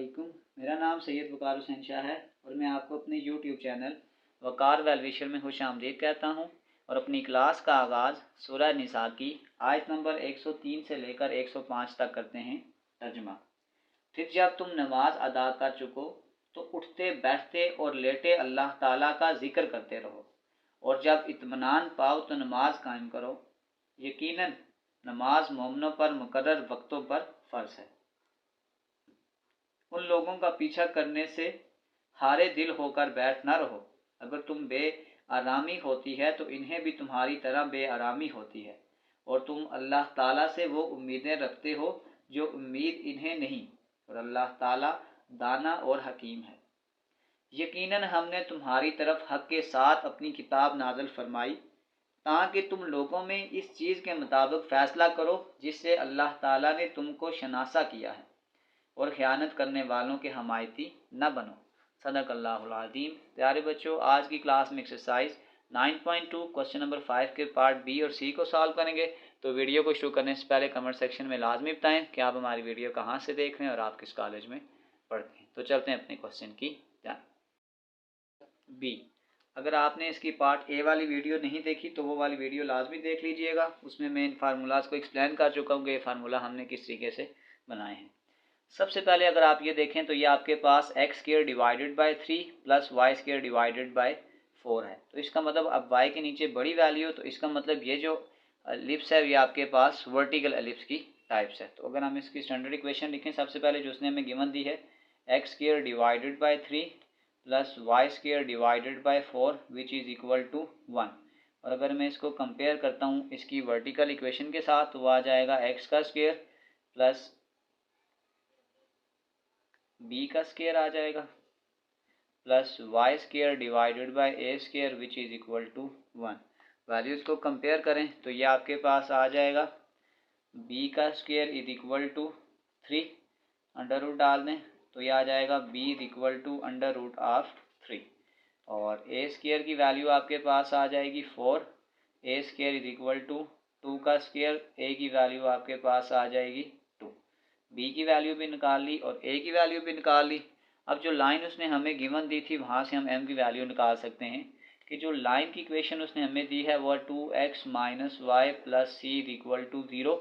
वालेकुम। मेरा नाम सैयद वकार हुसैन शाह है और मैं आपको अपने यूट्यूब चैनल वकार वेलविशर में खुश आमदीद कहता हूँ और अपनी क्लास का आगाज़ सूरह निसा की आयत नंबर 103 से लेकर 105 तक करते हैं तर्जमा। फिर जब तुम नमाज अदा कर चुको तो उठते बैठते और लेटे अल्लाह ताला का जिक्र करते रहो और जब इत्मीनान पाओ तो नमाज कायम करो। यकीनन नमाज मोमिनों पर मुकर्रर वक्तों पर फ़र्ज है। उन लोगों का पीछा करने से हारे दिल होकर बैठ न रहो। अगर तुम बेआरामी होती है तो इन्हें भी तुम्हारी तरह बेआरामी होती है और तुम अल्लाह ताला से वो उम्मीदें रखते हो जो उम्मीद इन्हें नहीं, और अल्लाह ताला दाना और हकीम है। यकीनन हमने तुम्हारी तरफ हक के साथ अपनी किताब नाज़िल फरमाई ताकि तुम लोगों में इस चीज़ के मुताबिक फ़ैसला करो जिससे अल्लाह ताला ने तुमको शनासा किया है, और ख़यानत करने वालों के हमायती न बनो। सदक़ल्लाहुल अज़ीम। प्यारे बच्चों, आज की क्लास में एक्सरसाइज 9.2 क्वेश्चन नंबर 5 के पार्ट बी और सी को सॉल्व करेंगे। तो वीडियो को शुरू करने से पहले कमेंट सेक्शन में लाजमी बताएं कि आप हमारी वीडियो कहाँ से देख रहे हैं और आप किस कॉलेज में पढ़ते हैं। तो चलते हैं अपने क्वेश्चन की जानिब। बी, अगर आपने इसकी पार्ट ए वाली वीडियो नहीं देखी तो वो वाली वीडियो लाजमी देख लीजिएगा। उसमें मैं इन फार्मूलाज को एक्सप्लेन कर चुका हूँ कि ये फार्मूला हमने किस तरीके से बनाए हैं। सबसे पहले अगर आप ये देखें तो ये आपके पास x square divided by 3 plus y square divided by 4 है। तो इसका मतलब अब वाई के नीचे बड़ी वैल्यू, तो इसका मतलब ये जो एलिप्स है ये आपके पास वर्टिकल एलिप्स की टाइप्स है। तो अगर हम इसकी स्टैंडर्ड इक्वेशन लिखें, सबसे पहले जो उसने हमें गिवन दी है x square divided by 3 plus y square divided by 4 which is equal to 1। और अगर मैं इसको कंपेयर करता हूँ इसकी वर्टिकल इक्वेशन के साथ तो वो आ जाएगा एक्स का स्क्वायर प्लस बी का स्क्वायर आ जाएगा plus y square divided by a square which is equal to 1। Values को कंपेयर करें तो ये आपके पास आ जाएगा बी का square is equal to 3, under root डाल दें तो ये आ जाएगा b is equal to under root of 3, और ए स्क्वायर की वैल्यू आपके पास आ जाएगी 4, ए स्क्वायर इज इक्वल टू 2 का स्क्वायर, ए की वैल्यू आपके पास आ जाएगी 2, बी की वैल्यू भी निकाल ली और ए की वैल्यू भी निकाल ली। अब जो लाइन उसने हमें गिवन दी थी वहाँ से हम एम की वैल्यू निकाल सकते हैं कि जो लाइन की इक्वेशन उसने हमें दी है वो 2x minus y plus c is equal to 0।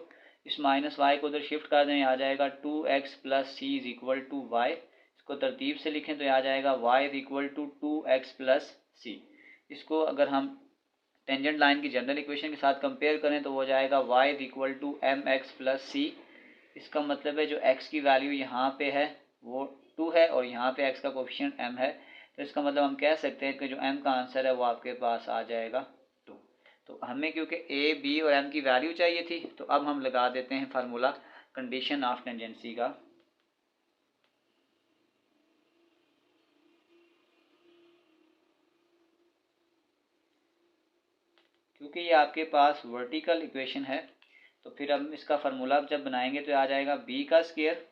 इस माइनस वाई को उधर शिफ्ट कर दें, आ जाएगा 2x plus c is equal to y. इसको तरतीब से लिखें तो आ जाएगा y is equal to 2x plus c. इसको अगर हम टेंजेंट लाइन की जनरल इक्वेशन के साथ कंपेयर करें तो वो हो जाएगा y is equal to m x plus c. इसका मतलब है जो x की वैल्यू यहाँ पे है वो 2 है और यहाँ पे x का कोफिशिएंट m है, तो इसका मतलब हम कह सकते हैं कि जो m का आंसर है वो आपके पास आ जाएगा 2। तो हमें क्योंकि a, b और m की वैल्यू चाहिए थी तो अब हम लगा देते हैं फार्मूला कंडीशन ऑफ टेंजेंसी का। क्योंकि ये आपके पास वर्टिकल इक्वेशन है तो फिर हम इसका फार्मूला जब बनाएंगे तो आ जाएगा b का square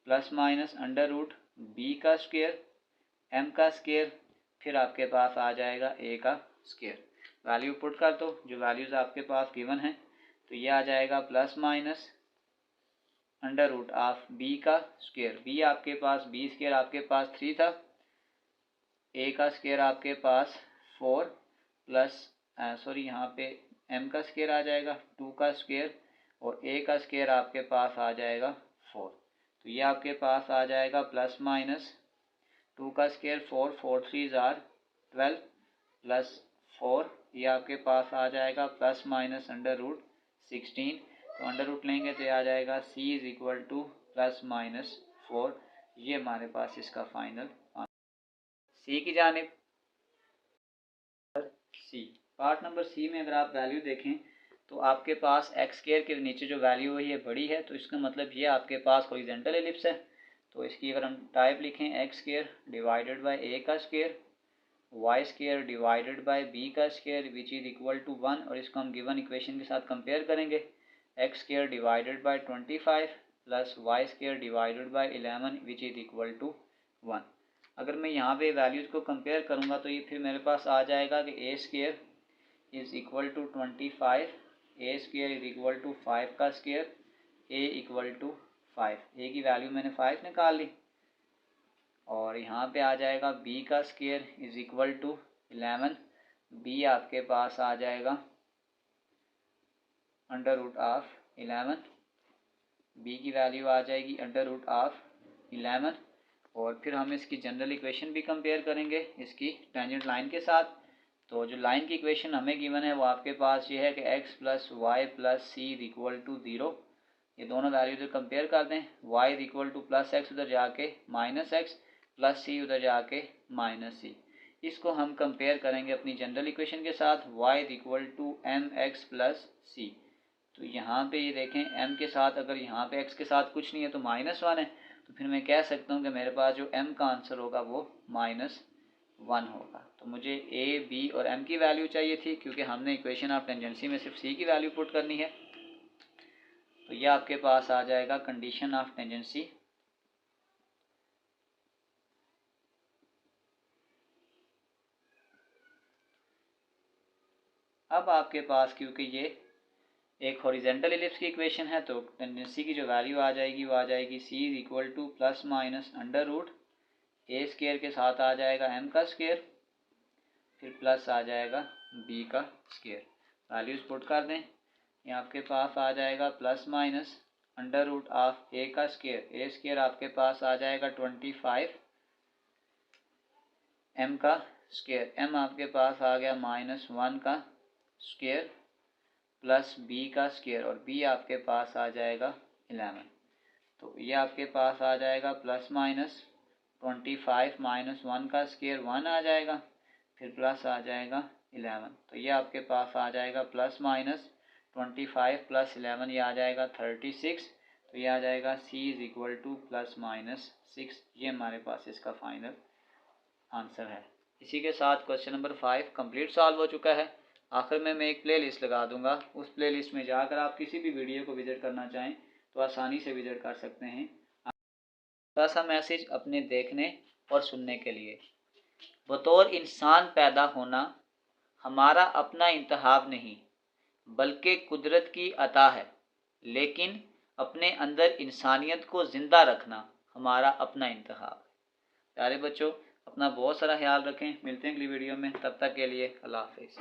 plus minus under root b का स्क्वायर एम का स्क्वायर, फिर आपके पास आ जाएगा ए का स्क्वायर। वैल्यू पुट कर दो जो वैल्यूज़ आपके पास गिवन है, तो ये आ जाएगा plus minus under root of b का स्क्वायर, बी आपके पास बी स्क्वायर आपके पास 3 था, ए का स्क्वायर आपके पास 4 प्लस सॉरी यहाँ पे एम का स्क्वायर आ जाएगा 2 का स्क्वायर और ए का स्क्वायर आपके पास आ जाएगा 4। तो ये आपके पास आ जाएगा प्लस माइनस 2 का स्क्वायर 4, 4 3 आर 12 प्लस 4, ये आपके पास आ जाएगा प्लस माइनस अंडर रूट 16। तो अंडर रूट लेंगे तो ये आ जाएगा c is equal to plus minus 4। ये हमारे पास इसका फाइनल सी की जानिब। सी, पार्ट नंबर सी में अगर आप वैल्यू देखें तो आपके पास एक्स स्क्वायर के नीचे जो वैल्यू है ये बड़ी है, तो इसका मतलब ये आपके पास हॉरिजॉन्टल एलिप्स है। तो इसकी अगर हम टाइप लिखें x square divided by a का square y square divided by b का square which is equal to 1, और इसको हम गिवन इक्वेशन के साथ कंपेयर करेंगे x square divided by 25 plus y square divided by 11 which is equal to 1। अगर मैं यहाँ पे वैल्यूज़ को कंपेयर करूँगा तो ये फिर मेरे पास आ जाएगा कि a square is equal to 25, a square is equal to 5 का square, a equal to 5, a की वैल्यू मैंने 5 निकाल ली और यहाँ पे आ जाएगा b का square is equal to 11। b आपके पास आ जाएगा अंडर रूट ऑफ 11, b की वैल्यू आ जाएगी अंडर रूट ऑफ 11। और फिर हम इसकी जनरल इक्वेशन भी कंपेयर करेंगे इसकी टेंजेंट लाइन के साथ। तो जो लाइन की इक्वेशन हमें गिवन है वो आपके पास ये है कि x plus y plus c is equal to 0। ये दोनों वैल्यू इधर कंपेयर कर दें, y is equal to plus x उधर जाके माइनस एक्स प्लस सी उधर जाके माइनस सी। इसको हम कंपेयर करेंगे अपनी जनरल इक्वेशन के साथ, y is equal to m x plus c. तो यहाँ पे ये देखें m के साथ, अगर यहाँ पे x के साथ कुछ नहीं है तो -1 है, तो फिर मैं कह सकता हूँ कि मेरे पास जो m का आंसर होगा वो -1 होगा। तो मुझे a, b और m की वैल्यू चाहिए थी, क्योंकि हमने इक्वेशन ऑफ टेंजेंसी में सिर्फ c की वैल्यू पुट करनी है। तो ये आपके पास आ जाएगा कंडीशन ऑफ टेंजेंसी। अब आपके पास क्योंकि ये एक हॉरिजेंटल इलिप्स की इक्वेशन है, तो टेंडेंसी की जो वैल्यू आ जाएगी वो आ जाएगी c is equal to plus minus under root a square के साथ आ जाएगा m का स्क्वायर, फिर प्लस आ जाएगा b का स्क्वायर। वैल्यूज पुट कर दें, ये आपके पास आ जाएगा plus minus under root of a का स्क्वायर, ए स्क्वायर आपके पास आ जाएगा 25, m का स्क्वायर, m आपके पास आ गया -1 का स्क्वायर प्लस b का स्क्वायर, और b आपके पास आ जाएगा 11। तो ये आपके पास आ जाएगा प्लस माइनस 25 माइनस 1 का स्क्वायर 1 आ जाएगा, फिर प्लस आ जाएगा 11। तो ये आपके पास आ जाएगा प्लस माइनस 25 प्लस 11, ये आ जाएगा 36। तो ये आ जाएगा c is equal to plus minus 6। ये हमारे पास इसका फाइनल आंसर है। इसी के साथ क्वेश्चन नंबर 5 कंप्लीट सॉल्व हो चुका है। आखिर में मैं एक प्ले लिस्ट लगा दूंगा, उस प्ले लिस्ट में जाकर आप किसी भी वीडियो को विजिट करना चाहें तो आसानी से विजिट कर सकते हैं। छोटा सा मैसेज अपने देखने और सुनने के लिए। बतौर इंसान पैदा होना हमारा अपना इंतखाब नहीं बल्कि कुदरत की अता है, लेकिन अपने अंदर इंसानियत को ज़िंदा रखना हमारा अपना इंतखाब है। प्यारे बच्चों, अपना बहुत सारा ख्याल रखें। मिलते हैं अगली वीडियो में, तब तक के लिए अल्लाह हाफिज़।